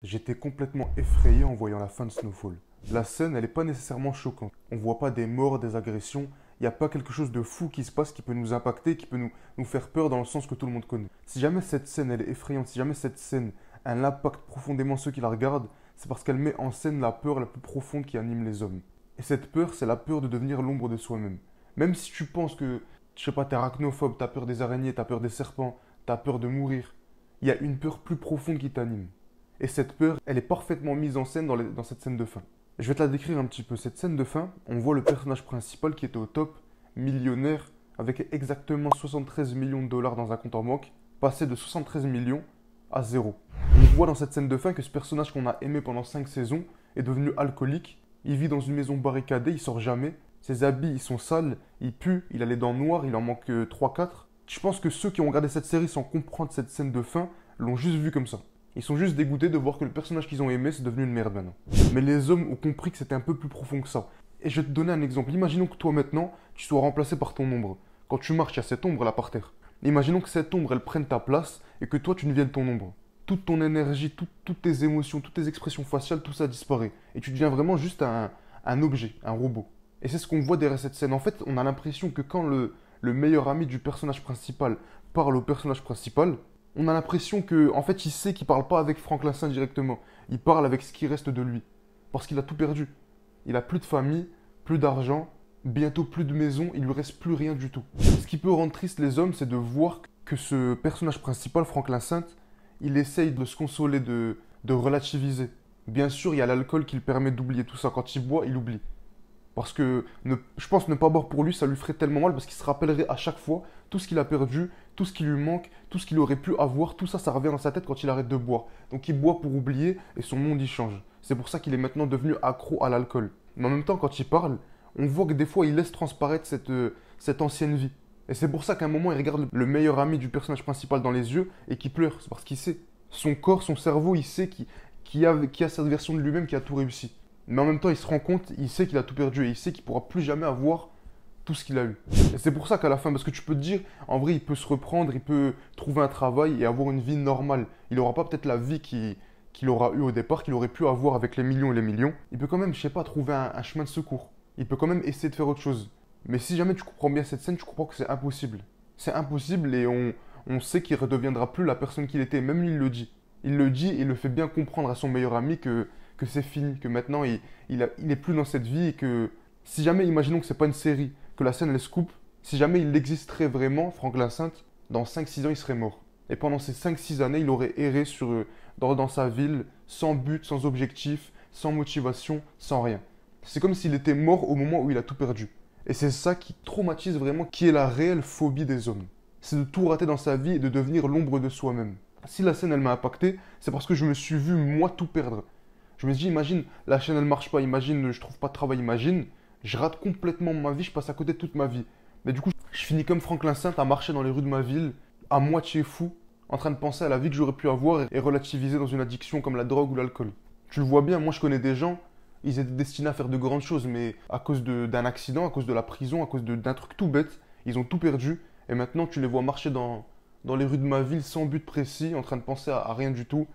J'étais complètement effrayé en voyant la fin de Snowfall. La scène, elle n'est pas nécessairement choquante. On voit pas des morts, des agressions. Il n'y a pas quelque chose de fou qui se passe qui peut nous impacter, qui peut nous faire peur dans le sens que tout le monde connaît. Si jamais cette scène, elle est effrayante, si jamais cette scène, elle impacte profondément ceux qui la regardent, c'est parce qu'elle met en scène la peur la plus profonde qui anime les hommes. Et cette peur, c'est la peur de devenir l'ombre de soi-même. Même si tu penses que, je sais pas, t'es arachnophobe, t'as peur des araignées, t'as peur des serpents, t'as peur de mourir, il y a une peur plus profonde qui t'anime. Et cette peur, elle est parfaitement mise en scène dans cette scène de fin. Je vais te la décrire un petit peu. Cette scène de fin, on voit le personnage principal qui était au top, millionnaire, avec exactement 73 millions de dollars dans un compte en banque, passer de 73 millions à zéro. On voit dans cette scène de fin que ce personnage qu'on a aimé pendant 5 saisons est devenu alcoolique. Il vit dans une maison barricadée, il sort jamais. Ses habits, ils sont sales, il pue, il a les dents noires, il en manque 3-4. Je pense que ceux qui ont regardé cette série sans comprendre cette scène de fin l'ont juste vu comme ça. Ils sont juste dégoûtés de voir que le personnage qu'ils ont aimé, c'est devenu une merde maintenant. Mais les hommes ont compris que c'était un peu plus profond que ça. Et je vais te donner un exemple. Imaginons que toi maintenant, tu sois remplacé par ton ombre. Quand tu marches, il y a cette ombre là par terre. Imaginons que cette ombre, elle prenne ta place et que toi, tu deviennes ton ombre. Toute ton énergie, toutes tes émotions, toutes tes expressions faciales, tout ça disparaît. Et tu deviens vraiment juste un objet, un robot. Et c'est ce qu'on voit derrière cette scène. En fait, on a l'impression que quand le meilleur ami du personnage principal parle au personnage principal, on a l'impression que, en fait, il sait qu'il parle pas avec Franklin Saint directement. Il parle avec ce qui reste de lui. Parce qu'il a tout perdu. Il a plus de famille, plus d'argent, bientôt plus de maison, il lui reste plus rien du tout. Ce qui peut rendre triste les hommes, c'est de voir que ce personnage principal, Franklin Saint, il essaye de se consoler, de relativiser. Bien sûr, il y a l'alcool qui le permet d'oublier tout ça. Quand il boit, il oublie. Parce que je pense ne pas boire pour lui, ça lui ferait tellement mal parce qu'il se rappellerait à chaque fois tout ce qu'il a perdu, tout ce qui lui manque, tout ce qu'il aurait pu avoir, tout ça, ça revient dans sa tête quand il arrête de boire. Donc il boit pour oublier et son monde y change. C'est pour ça qu'il est maintenant devenu accro à l'alcool. Mais en même temps, quand il parle, on voit que des fois il laisse transparaître cette ancienne vie. Et c'est pour ça qu'à un moment il regarde le meilleur ami du personnage principal dans les yeux et qu'il pleure. C'est parce qu'il sait. Son corps, son cerveau, il sait qu'il a cette version de lui-même qui a tout réussi. Mais en même temps, il se rend compte, il sait qu'il a tout perdu et il sait qu'il pourra plus jamais avoir tout ce qu'il a eu. Et c'est pour ça qu'à la fin, parce que tu peux te dire, en vrai, il peut se reprendre, il peut trouver un travail et avoir une vie normale. Il n'aura pas peut-être la vie qu'il aura eu au départ, qu'il aurait pu avoir avec les millions et les millions. Il peut quand même, je sais pas, trouver un chemin de secours. Il peut quand même essayer de faire autre chose. Mais si jamais tu comprends bien cette scène, tu comprends que c'est impossible. C'est impossible et on sait qu'il ne redeviendra plus la personne qu'il était. Même lui, il le dit. Il le dit et il le fait bien comprendre à son meilleur ami que c'est fini, que maintenant il est plus dans cette vie et que si jamais, imaginons que c'est pas une série, que la scène elle se coupe, si jamais il existerait vraiment, Franklin Saint, dans 5-6 ans il serait mort. Et pendant ces 5-6 années, il aurait erré dans sa ville, sans but, sans objectif, sans motivation, sans rien. C'est comme s'il était mort au moment où il a tout perdu. Et c'est ça qui traumatise vraiment, qui est la réelle phobie des hommes. C'est de tout rater dans sa vie et de devenir l'ombre de soi-même. Si la scène elle m'a impacté, c'est parce que je me suis vu moi tout perdre. Je me suis dit, imagine, la chaîne elle marche pas, imagine, je trouve pas de travail, imagine, je rate complètement ma vie, je passe à côté de toute ma vie. Mais du coup, je finis comme Franklin Saint à marcher dans les rues de ma ville, à moitié fou, en train de penser à la vie que j'aurais pu avoir et relativiser dans une addiction comme la drogue ou l'alcool. Tu le vois bien, moi je connais des gens, ils étaient destinés à faire de grandes choses, mais à cause d'un accident, à cause de la prison, à cause d'un truc tout bête, ils ont tout perdu. Et maintenant, tu les vois marcher dans les rues de ma ville sans but précis, en train de penser à rien du tout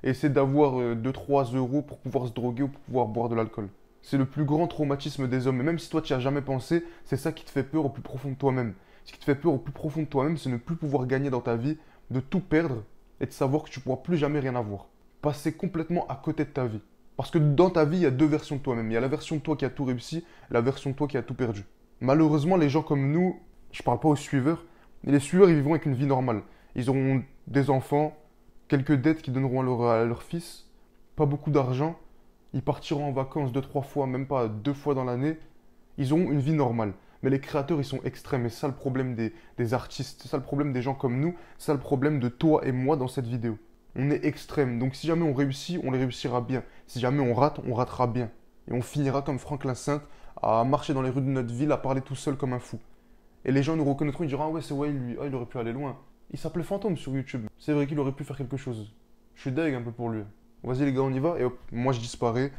et essayer d'avoir 2-3 euros pour pouvoir se droguer ou pour pouvoir boire de l'alcool. C'est le plus grand traumatisme des hommes. Et même si toi, tu n'y as jamais pensé, c'est ça qui te fait peur au plus profond de toi-même. Ce qui te fait peur au plus profond de toi-même, c'est ne plus pouvoir gagner dans ta vie, de tout perdre et de savoir que tu ne pourras plus jamais rien avoir. Passer complètement à côté de ta vie. Parce que dans ta vie, il y a deux versions de toi-même. Il y a la version de toi qui a tout réussi et la version de toi qui a tout perdu. Malheureusement, les gens comme nous, je ne parle pas aux suiveurs, mais les suiveurs, ils vivront avec une vie normale. Ils auront des enfants, quelques dettes qu'ils donneront à leur fils, pas beaucoup d'argent, ils partiront en vacances 2-3 fois, même pas 2 fois dans l'année, ils auront une vie normale. Mais les créateurs, ils sont extrêmes, et c'est ça le problème des artistes, c'est ça le problème des gens comme nous, c'est ça le problème de toi et moi dans cette vidéo. On est extrêmes, donc si jamais on réussit, on les réussira bien. Si jamais on rate, on ratera bien. Et on finira comme Franklin Saint, à marcher dans les rues de notre ville, à parler tout seul comme un fou. Et les gens nous reconnaîtront, ils diront, ah ouais, c'est Wael lui, ah il aurait pu aller loin. Il s'appelait Fantôme sur YouTube. C'est vrai qu'il aurait pu faire quelque chose. Je suis deg un peu pour lui. Vas-y les gars, on y va. Et hop, moi je disparais.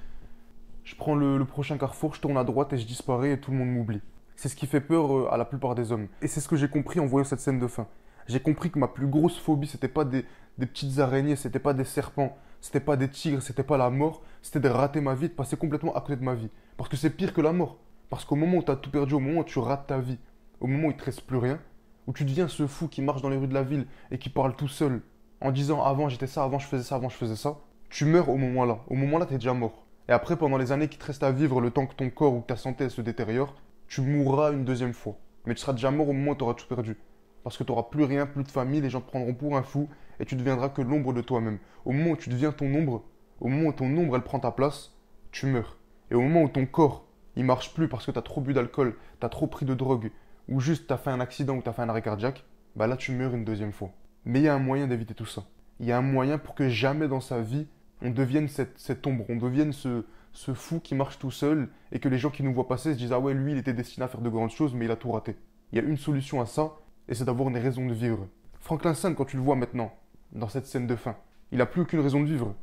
Je prends le prochain carrefour, je tourne à droite et je disparais et tout le monde m'oublie. C'est ce qui fait peur à la plupart des hommes. Et c'est ce que j'ai compris en voyant cette scène de fin. J'ai compris que ma plus grosse phobie, c'était pas des petites araignées, c'était pas des serpents, c'était pas des tigres, c'était pas la mort, c'était de rater ma vie, de passer complètement à côté de ma vie. Parce que c'est pire que la mort. Parce qu'au moment où tu as tout perdu, au moment où tu rates ta vie, au moment où il te reste plus rien, où tu deviens ce fou qui marche dans les rues de la ville et qui parle tout seul en disant avant j'étais ça, avant je faisais ça, avant je faisais ça, tu meurs au moment-là. Au moment-là, tu es déjà mort. Et après, pendant les années qui te restent à vivre, le temps que ton corps ou que ta santé elle se détériore, tu mourras une deuxième fois. Mais tu seras déjà mort au moment où tu auras tout perdu. Parce que tu n'auras plus rien, plus de famille, les gens te prendront pour un fou et tu deviendras que l'ombre de toi-même. Au moment où tu deviens ton ombre, au moment où ton ombre elle prend ta place, tu meurs. Et au moment où ton corps il marche plus parce que tu as trop bu d'alcool, tu as trop pris de drogue, ou juste tu as fait un accident ou tu as fait un arrêt cardiaque, bah là tu meurs une deuxième fois. Mais il y a un moyen d'éviter tout ça. Il y a un moyen pour que jamais dans sa vie on devienne cette ombre, on devienne ce fou qui marche tout seul et que les gens qui nous voient passer se disent ah ouais lui il était destiné à faire de grandes choses mais il a tout raté. Il y a une solution à ça et c'est d'avoir une raison de vivre. Franklin Saint, quand tu le vois maintenant, dans cette scène de fin, il n'a plus aucune raison de vivre.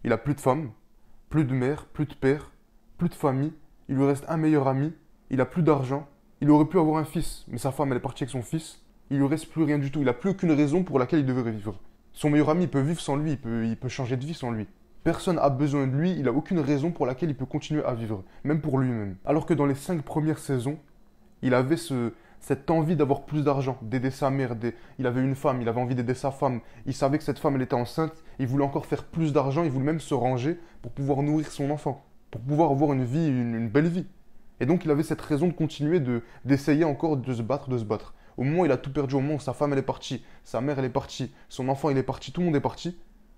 Il a plus de femme, plus de mère, plus de père, plus de famille, il lui reste un meilleur ami, il a plus d'argent, il aurait pu avoir un fils, mais sa femme elle est partie avec son fils, il lui reste plus rien du tout, il n'a plus aucune raison pour laquelle il devrait vivre. Son meilleur ami il peut vivre sans lui, il peut changer de vie sans lui. Personne n'a besoin de lui, il n'a aucune raison pour laquelle il peut continuer à vivre, même pour lui-même. Alors que dans les 5 premières saisons, il avait cette envie d'avoir plus d'argent, d'aider sa mère, il avait une femme, il avait envie d'aider sa femme, il savait que cette femme elle était enceinte, il voulait encore faire plus d'argent, il voulait même se ranger pour pouvoir nourrir son enfant, pour pouvoir avoir une vie, une belle vie. Et donc il avait cette raison de continuer d'essayer encore de se battre, de se battre. Au moment où il a tout perdu, au moment où sa femme elle est partie, sa mère elle est partie, son enfant il est parti, tout le monde est parti,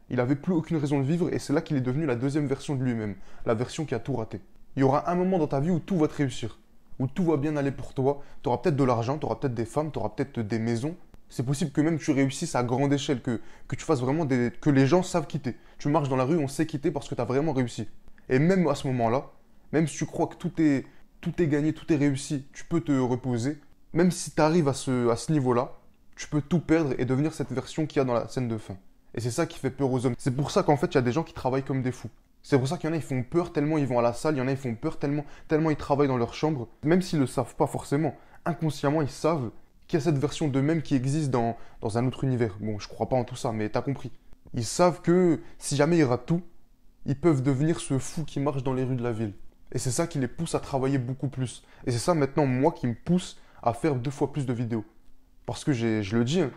il n'avait plus aucune raison de vivre et c'est là qu'il est devenu la deuxième version de lui-même, la version qui a tout raté. Il y aura un moment dans ta vie où tout va te réussir, où tout va bien aller pour toi, tu auras peut-être de l'argent, tu auras peut-être des femmes, tu auras peut-être des maisons. C'est possible que même tu réussisses à grande échelle, que tu fasses vraiment que les gens savent quitter. Tu marches dans la rue, on sait quitter parce que tu as vraiment réussi. Et même à ce moment-là, même si tu crois que tout est gagné, tout est réussi, tu peux te reposer. Même si tu arrives à ce niveau-là, tu peux tout perdre et devenir cette version qu'il y a dans la scène de fin. Et c'est ça qui fait peur aux hommes. C'est pour ça qu'en fait, il y a des gens qui travaillent comme des fous. C'est pour ça qu'il y en a, ils font peur tellement ils vont à la salle, il y en a, ils font peur tellement ils travaillent dans leur chambre. Même s'ils ne le savent pas forcément, inconsciemment, ils savent qu'il y a cette version d'eux-mêmes qui existe dans un autre univers. Bon, je crois pas en tout ça, mais t'as compris. Ils savent que si jamais ils ratent tout, ils peuvent devenir ce fou qui marche dans les rues de la ville. Et c'est ça qui les pousse à travailler beaucoup plus. Et c'est ça maintenant, moi, qui me pousse à faire 2 fois plus de vidéos. Parce que je le dis, hein,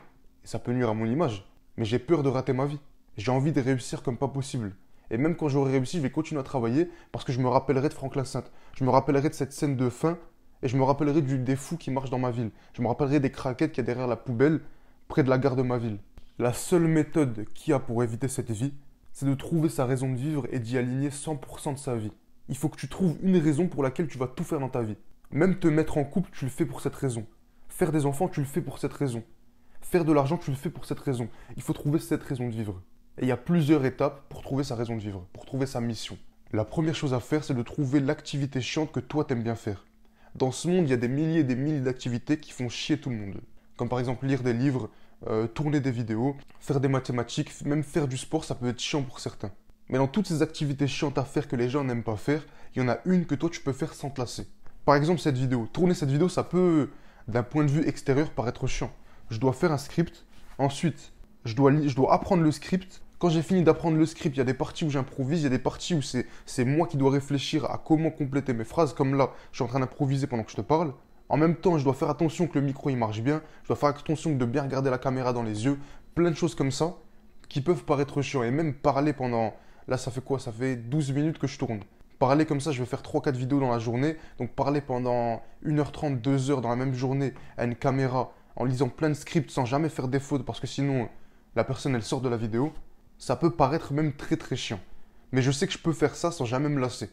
et ça peut nuire à mon image, mais j'ai peur de rater ma vie. J'ai envie de réussir comme pas possible. Et même quand j'aurai réussi, je vais continuer à travailler parce que je me rappellerai de Franklin Saint. Je me rappellerai de cette scène de fin et je me rappellerai des fous qui marchent dans ma ville. Je me rappellerai des craquettes qu'il y a derrière la poubelle près de la gare de ma ville. La seule méthode qu'il y a pour éviter cette vie, c'est de trouver sa raison de vivre et d'y aligner 100% de sa vie. Il faut que tu trouves une raison pour laquelle tu vas tout faire dans ta vie. Même te mettre en couple, tu le fais pour cette raison. Faire des enfants, tu le fais pour cette raison. Faire de l'argent, tu le fais pour cette raison. Il faut trouver cette raison de vivre. Et il y a plusieurs étapes pour trouver sa raison de vivre, pour trouver sa mission. La première chose à faire, c'est de trouver l'activité chiante que toi t'aimes bien faire. Dans ce monde, il y a des milliers et des milliers d'activités qui font chier tout le monde. Comme par exemple lire des livres, tourner des vidéos, faire des mathématiques, même faire du sport, ça peut être chiant pour certains. Mais dans toutes ces activités chiantes à faire que les gens n'aiment pas faire, il y en a une que toi tu peux faire sans te lasser. Par exemple cette vidéo. Tourner cette vidéo, ça peut, d'un point de vue extérieur, paraître chiant. Je dois faire un script, ensuite je dois apprendre le script. Quand j'ai fini d'apprendre le script, il y a des parties où j'improvise, il y a des parties où c'est moi qui dois réfléchir à comment compléter mes phrases, comme là, je suis en train d'improviser pendant que je te parle. En même temps, je dois faire attention que le micro il marche bien, je dois faire attention de bien regarder la caméra dans les yeux, plein de choses comme ça qui peuvent paraître chiants. Et même parler pendant, là ça fait quoi? Ça fait 12 minutes que je tourne. Parler comme ça, je vais faire 3-4 vidéos dans la journée, donc parler pendant 1h30, 2h dans la même journée à une caméra, en lisant plein de scripts sans jamais faire des fautes, parce que sinon la personne elle sort de la vidéo. Ça peut paraître même très très chiant. Mais je sais que je peux faire ça sans jamais me lasser.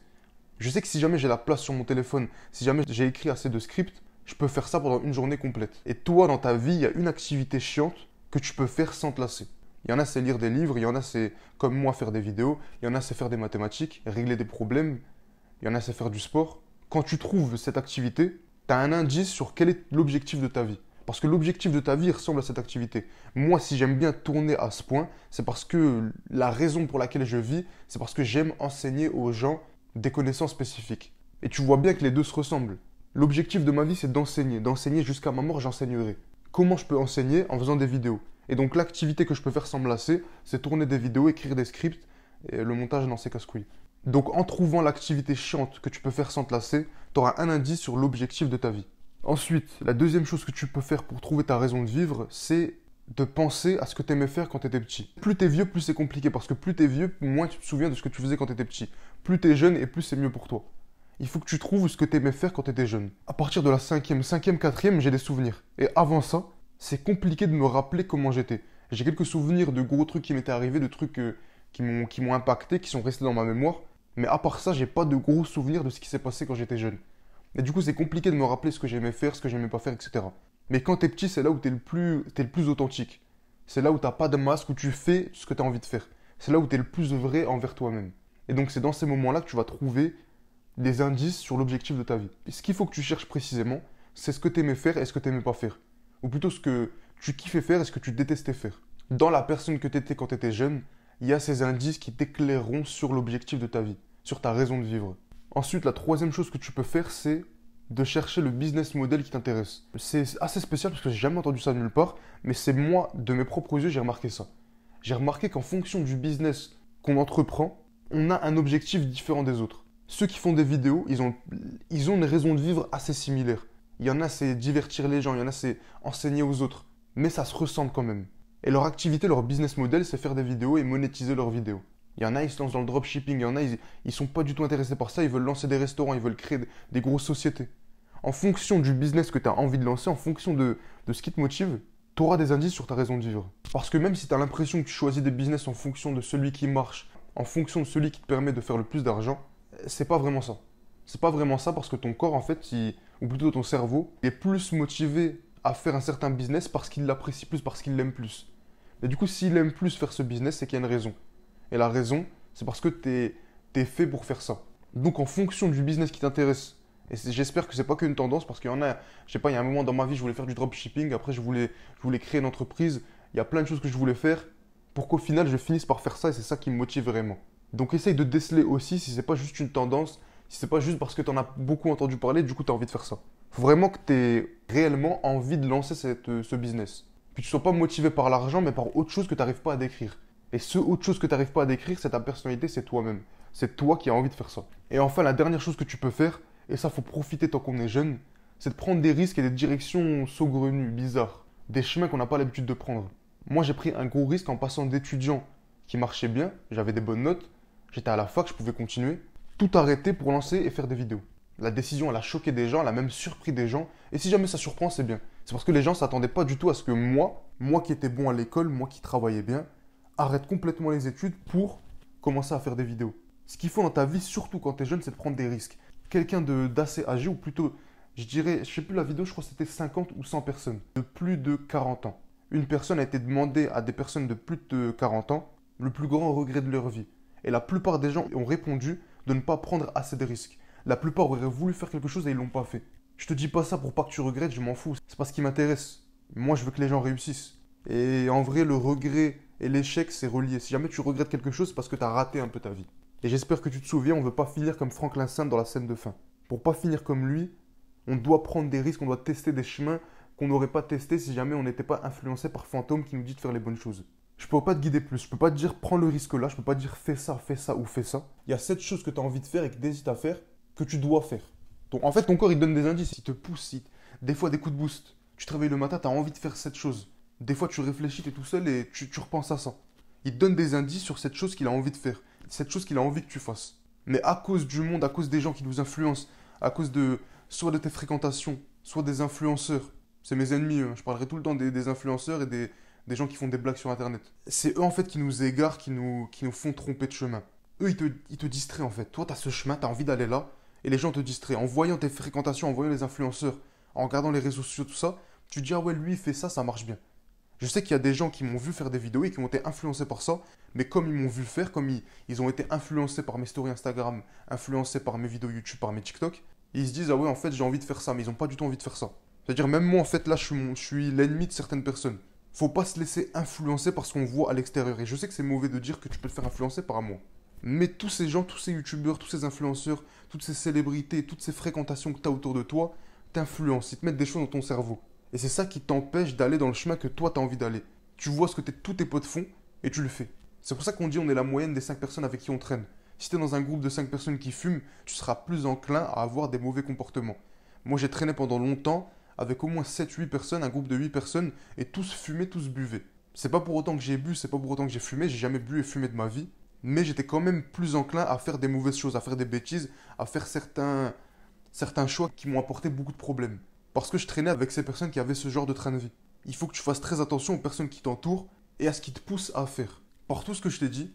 Je sais que si jamais j'ai la place sur mon téléphone, si jamais j'ai écrit assez de scripts, je peux faire ça pendant une journée complète. Et toi, dans ta vie, il y a une activité chiante que tu peux faire sans te lasser. Il y en a, c'est lire des livres, il y en a, c'est comme moi faire des vidéos, il y en a, c'est faire des mathématiques, régler des problèmes, il y en a, c'est faire du sport. Quand tu trouves cette activité, tu as un indice sur quel est l'objectif de ta vie. Parce que l'objectif de ta vie ressemble à cette activité. Moi, si j'aime bien tourner à ce point, c'est parce que la raison pour laquelle je vis, c'est parce que j'aime enseigner aux gens des connaissances spécifiques. Et tu vois bien que les deux se ressemblent. L'objectif de ma vie, c'est d'enseigner. D'enseigner jusqu'à ma mort, j'enseignerai. Comment je peux enseigner? En faisant des vidéos. Et donc l'activité que je peux faire sans me lasser, c'est tourner des vidéos, écrire des scripts, Et le montage, non, c'est casse-couille. Donc en trouvant l'activité chiante que tu peux faire sans te lasser, tu auras un indice sur l'objectif de ta vie. Ensuite, la deuxième chose que tu peux faire pour trouver ta raison de vivre, c'est de penser à ce que tu aimais faire quand tu étais petit. Plus tu es vieux, plus c'est compliqué, parce que plus tu es vieux, moins tu te souviens de ce que tu faisais quand tu étais petit. Plus tu es jeune et plus c'est mieux pour toi. Il faut que tu trouves ce que tu aimais faire quand tu étais jeune. À partir de la cinquième, quatrième, j'ai des souvenirs. Et avant ça, c'est compliqué de me rappeler comment j'étais. J'ai quelques souvenirs de gros trucs qui m'étaient arrivés, de trucs qui m'ont impacté, qui sont restés dans ma mémoire. Mais à part ça, j'ai pas de gros souvenirs de ce qui s'est passé quand j'étais jeune. Et du coup, c'est compliqué de me rappeler ce que j'aimais faire, ce que j'aimais pas faire, etc. Mais quand t'es petit, c'est là où t'es le plus authentique. C'est là où t'as pas de masque, où tu fais ce que t'as envie de faire. C'est là où t'es le plus vrai envers toi-même. Et donc, c'est dans ces moments-là que tu vas trouver des indices sur l'objectif de ta vie. Et ce qu'il faut que tu cherches précisément, c'est ce que t'aimais faire et ce que t'aimais pas faire. Ou plutôt ce que tu kiffais faire et ce que tu détestais faire. Dans la personne que t'étais quand t'étais jeune, il y a ces indices qui t'éclaireront sur l'objectif de ta vie, sur ta raison de vivre. Ensuite, la troisième chose que tu peux faire, c'est de chercher le business model qui t'intéresse. C'est assez spécial parce que j'ai jamais entendu ça de nulle part, mais c'est moi, de mes propres yeux, j'ai remarqué ça. J'ai remarqué qu'en fonction du business qu'on entreprend, on a un objectif différent des autres. Ceux qui font des vidéos, ils ont une raison de vivre assez similaire. Il y en a, c'est divertir les gens, il y en a, c'est enseigner aux autres. Mais ça se ressemble quand même. Et leur activité, leur business model, c'est faire des vidéos et monétiser leurs vidéos. Il y en a, ils se lancent dans le dropshipping, il y en a, ils sont pas du tout intéressés par ça, ils veulent lancer des restaurants, ils veulent créer des grosses sociétés. En fonction du business que tu as envie de lancer, en fonction de ce qui te motive, tu auras des indices sur ta raison de vivre. Parce que même si tu as l'impression que tu choisis des business en fonction de celui qui marche, en fonction de celui qui te permet de faire le plus d'argent, c'est pas vraiment ça. C'est pas vraiment ça parce que ton corps, en fait, ou plutôt ton cerveau, est plus motivé à faire un certain business parce qu'il l'apprécie plus, parce qu'il l'aime plus. Et du coup, s'il aime plus faire ce business, c'est qu'il y a une raison. Et la raison, c'est parce que tu es fait pour faire ça. Donc, en fonction du business qui t'intéresse, et j'espère que c'est pas qu'une tendance, parce qu'il y en a, je sais pas, il y a un moment dans ma vie, je voulais faire du dropshipping, après je voulais créer une entreprise, il y a plein de choses que je voulais faire, pour qu'au final, je finisse par faire ça, et c'est ça qui me motive vraiment. Donc, essaye de déceler aussi si c'est pas juste une tendance, si c'est pas juste parce que tu en as beaucoup entendu parler, du coup, tu as envie de faire ça. Faut vraiment que tu aies réellement envie de lancer ce business. Puis tu sois pas motivé par l'argent, mais par autre chose que tu n'arrives pas à décrire. Et ce autre chose que tu n'arrives pas à décrire, c'est ta personnalité, c'est toi-même. C'est toi qui as envie de faire ça. Et enfin, la dernière chose que tu peux faire, et ça, faut profiter tant qu'on est jeune, c'est de prendre des risques et des directions saugrenues, bizarres. Des chemins qu'on n'a pas l'habitude de prendre. Moi, j'ai pris un gros risque en passant d'étudiant qui marchait bien, j'avais des bonnes notes, j'étais à la fac, je pouvais continuer, tout arrêter pour lancer et faire des vidéos. La décision, elle a choqué des gens, elle a même surpris des gens. Et si jamais ça surprend, c'est bien. C'est parce que les gens ne s'attendaient pas du tout à ce que moi qui étais bon à l'école, moi qui travaillais bien, arrête complètement les études pour commencer à faire des vidéos. Ce qu'il faut dans ta vie, surtout quand tu es jeune, c'est de prendre des risques. Quelqu'un d'assez âgé, ou plutôt, je dirais, je sais plus la vidéo, je crois que c'était 50 ou 100 personnes, de plus de 40 ans. Une personne a été demandée à des personnes de plus de 40 ans le plus grand regret de leur vie. Et la plupart des gens ont répondu de ne pas prendre assez de risques. La plupart auraient voulu faire quelque chose et ils l'ont pas fait. Je te dis pas ça pour pas que tu regrettes, je m'en fous. C'est pas ce qui m'intéresse. Moi, je veux que les gens réussissent. Et en vrai, le regret et l'échec, c'est relié. Si jamais tu regrettes quelque chose, c'est parce que tu as raté un peu ta vie. Et j'espère que tu te souviens, on veut pas finir comme Franklin Saint dans la scène de fin. Pour pas finir comme lui, on doit prendre des risques, on doit tester des chemins qu'on n'aurait pas testés si jamais on n'était pas influencé par Fantôme qui nous dit de faire les bonnes choses. Je peux pas te guider plus, je peux pas te dire prends le risque là, je peux pas te dire fais ça ou fais ça. Il y a 7 choses que tu as envie de faire et que tu hésites à faire, que tu dois faire. Donc, en fait, ton corps il te donne des indices, il te pousse, des fois des coups de boost. Tu te réveilles le matin, tu as envie de faire cette chose. Des fois tu réfléchis, tu es tout seul et tu repenses à ça. Il te donne des indices sur cette chose qu'il a envie de faire, cette chose qu'il a envie que tu fasses. Mais à cause du monde, à cause des gens qui nous influencent, à cause de soit de tes fréquentations, soit des influenceurs, c'est mes ennemis, hein. Je parlerai tout le temps des influenceurs et des gens qui font des blagues sur internet. C'est eux en fait qui nous égarent, qui nous font tromper de chemin. Eux ils te distraient en fait. Toi tu as ce chemin, tu as envie d'aller là, et les gens te distraient. En voyant tes fréquentations, en voyant les influenceurs, en regardant les réseaux sociaux, tout ça, tu te dis ah ouais lui il fait ça, ça marche bien. Je sais qu'il y a des gens qui m'ont vu faire des vidéos et qui ont été influencés par ça, mais comme ils m'ont vu le faire, comme ils ont été influencés par mes stories Instagram, influencés par mes vidéos YouTube, par mes TikTok, ils se disent ah ouais en fait j'ai envie de faire ça, mais ils n'ont pas du tout envie de faire ça. C'est-à-dire même moi en fait là je suis l'ennemi de certaines personnes. Faut pas se laisser influencer par ce qu'on voit à l'extérieur. Et je sais que c'est mauvais de dire que tu peux te faire influencer par moi. Mais tous ces gens, tous ces youtubeurs, tous ces influenceurs, toutes ces célébrités, toutes ces fréquentations que tu as autour de toi, t'influencent, ils te mettent des choses dans ton cerveau. Et c'est ça qui t'empêche d'aller dans le chemin que toi tu as envie d'aller. Tu vois ce que tous tes potes font et tu le fais. C'est pour ça qu'on dit on est la moyenne des 5 personnes avec qui on traîne. Si tu es dans un groupe de 5 personnes qui fument, tu seras plus enclin à avoir des mauvais comportements. Moi, j'ai traîné pendant longtemps avec au moins 7-8 personnes, un groupe de 8 personnes, et tous fumaient, tous buvaient. C'est pas pour autant que j'ai bu, c'est pas pour autant que j'ai fumé, j'ai jamais bu et fumé de ma vie, mais j'étais quand même plus enclin à faire des mauvaises choses, à faire des bêtises, à faire certains choix qui m'ont apporté beaucoup de problèmes. Parce que je traînais avec ces personnes qui avaient ce genre de train de vie. Il faut que tu fasses très attention aux personnes qui t'entourent et à ce qui te pousse à faire. Par tout ce que je t'ai dit,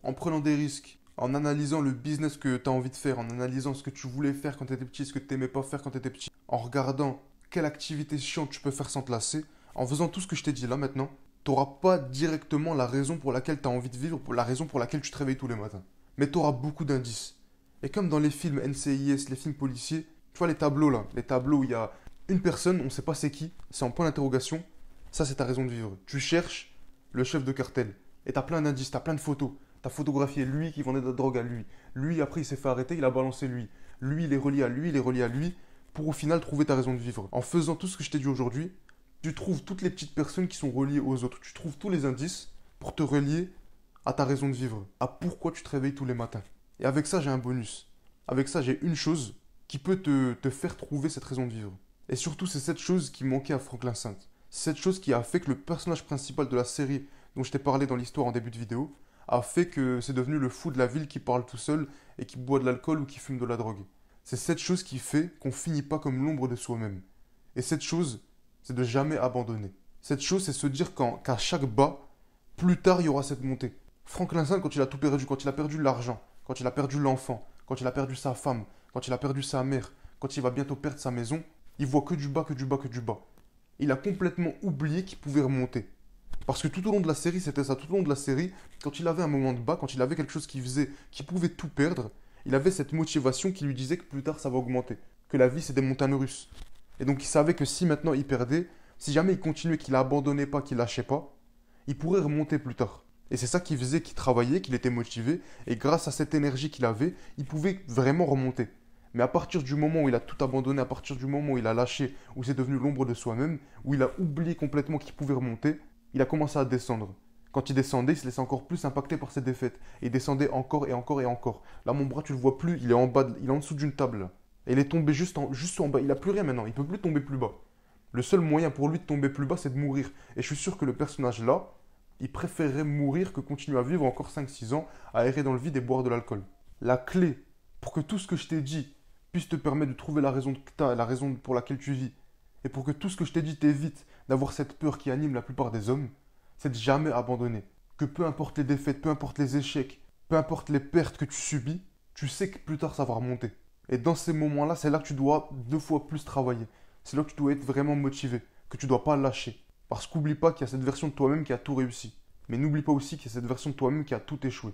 en prenant des risques, en analysant le business que tu as envie de faire, en analysant ce que tu voulais faire quand tu étais petit, ce que tu n'aimais pas faire quand tu étais petit, en regardant quelle activité chiante tu peux faire sans te lasser, en faisant tout ce que je t'ai dit là maintenant, tu n'auras pas directement la raison pour laquelle tu as envie de vivre, la raison pour laquelle tu te réveilles tous les matins. Mais tu auras beaucoup d'indices. Et comme dans les films NCIS, les films policiers, tu vois les tableaux là, les tableaux où il y a une personne, on ne sait pas c'est qui, c'est en point d'interrogation, ça c'est ta raison de vivre. Tu cherches le chef de cartel et tu as plein d'indices, tu as plein de photos. Tu as photographié lui qui vendait de la drogue à lui. Lui, après, il s'est fait arrêter, il a balancé lui. Lui, il est relié à lui, il est relié à lui, pour au final trouver ta raison de vivre. En faisant tout ce que je t'ai dit aujourd'hui, tu trouves toutes les petites personnes qui sont reliées aux autres. Tu trouves tous les indices pour te relier à ta raison de vivre, à pourquoi tu te réveilles tous les matins. Et avec ça, j'ai un bonus. Avec ça, j'ai une chose qui peut te faire trouver cette raison de vivre. Et surtout, c'est cette chose qui manquait à Franklin Saint. C'est cette chose qui a fait que le personnage principal de la série dont je t'ai parlé dans l'histoire en début de vidéo a fait que c'est devenu le fou de la ville qui parle tout seul et qui boit de l'alcool ou qui fume de la drogue. C'est cette chose qui fait qu'on finit pas comme l'ombre de soi-même. Et cette chose, c'est de jamais abandonner. Cette chose, c'est se dire qu'à chaque bas, plus tard, il y aura cette montée. Franklin Saint, quand il a tout perdu, quand il a perdu l'argent, quand il a perdu l'enfant, quand il a perdu sa femme, quand il a perdu sa mère, quand il va bientôt perdre sa maison, il voit que du bas, que du bas, que du bas. Il a complètement oublié qu'il pouvait remonter. Parce que tout au long de la série, c'était ça. Tout au long de la série, quand il avait un moment de bas, quand il avait quelque chose qu'il faisait, qui pouvait tout perdre, il avait cette motivation qui lui disait que plus tard, ça va augmenter. Que la vie, c'est des montagnes russes. Et donc, il savait que si maintenant il perdait, si jamais il continuait, qu'il abandonnait pas, qu'il lâchait pas, il pourrait remonter plus tard. Et c'est ça qui faisait qu'il travaillait, qu'il était motivé. Et grâce à cette énergie qu'il avait, il pouvait vraiment remonter. Mais à partir du moment où il a tout abandonné, à partir du moment où il a lâché, où c'est devenu l'ombre de soi-même, où il a oublié complètement qu'il pouvait remonter, il a commencé à descendre. Quand il descendait, il se laissait encore plus impacter par ses défaites. Et il descendait encore et encore et encore. Là, mon bras, tu le vois plus, il est en bas, il est en dessous d'une table. Là. Et il est tombé juste en bas. Il n'a plus rien maintenant, il peut plus tomber plus bas. Le seul moyen pour lui de tomber plus bas, c'est de mourir. Et je suis sûr que le personnage là, il préférerait mourir que continuer à vivre encore 5-6 ans, à errer dans le vide et boire de l'alcool. La clé pour que tout ce que je t'ai dit puisse te permettre de trouver la raison que tu as, la raison pour laquelle tu vis, et pour que tout ce que je t'ai dit t'évite d'avoir cette peur qui anime la plupart des hommes, c'est de jamais abandonner. Que peu importe les défaites, peu importe les échecs, peu importe les pertes que tu subis, tu sais que plus tard ça va remonter. Et dans ces moments-là, c'est là que tu dois 2 fois plus travailler. C'est là que tu dois être vraiment motivé, que tu dois pas lâcher. Parce qu'oublie pas qu'il y a cette version de toi-même qui a tout réussi. Mais n'oublie pas aussi qu'il y a cette version de toi-même qui a tout échoué.